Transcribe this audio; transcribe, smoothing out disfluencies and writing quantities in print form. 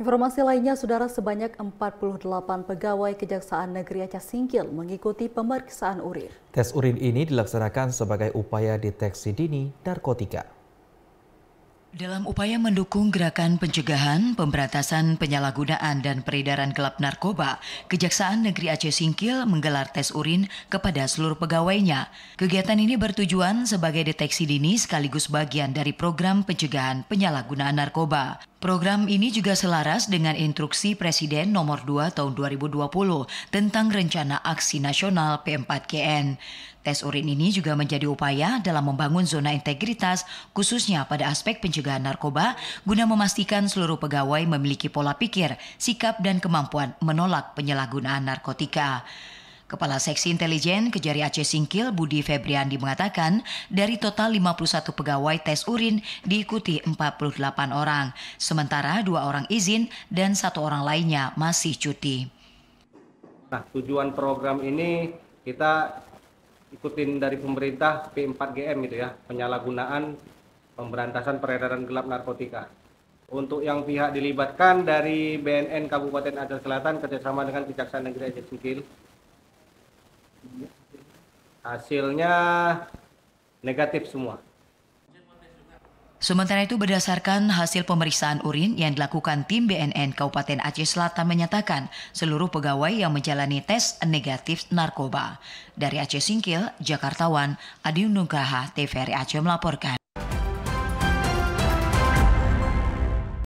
Informasi lainnya, saudara, sebanyak 48 pegawai Kejaksaan Negeri Aceh Singkil mengikuti pemeriksaan urin. Tes urin ini dilaksanakan sebagai upaya deteksi dini narkotika. Dalam upaya mendukung gerakan pencegahan, pemberantasan penyalahgunaan dan peredaran gelap narkoba, Kejaksaan Negeri Aceh Singkil menggelar tes urin kepada seluruh pegawainya. Kegiatan ini bertujuan sebagai deteksi dini sekaligus bagian dari program pencegahan penyalahgunaan narkoba. Program ini juga selaras dengan instruksi Presiden nomor 2 tahun 2020 tentang Rencana Aksi Nasional P4GN. Tes urin ini juga menjadi upaya dalam membangun zona integritas khususnya pada aspek pencegahan narkoba guna memastikan seluruh pegawai memiliki pola pikir, sikap dan kemampuan menolak penyalahgunaan narkotika. Kepala Seksi Intelijen Kejari Aceh Singkil Budi Febriandi mengatakan dari total 51 pegawai tes urin diikuti 48 orang, sementara 2 orang izin dan 1 orang lainnya masih cuti. Nah, tujuan program ini kita ikutin dari pemerintah P4GM itu ya, penyalahgunaan pemberantasan peredaran gelap narkotika. Untuk yang pihak dilibatkan dari BNN Kabupaten Aceh Selatan kerjasama dengan Kejaksaan Negeri Aceh Singkil, hasilnya negatif semua. Sementara itu berdasarkan hasil pemeriksaan urin yang dilakukan tim BNN Kabupaten Aceh Selatan menyatakan seluruh pegawai yang menjalani tes negatif narkoba. Dari Aceh Singkil, Jakartawan, Adi Nugraha, TVRI Aceh melaporkan.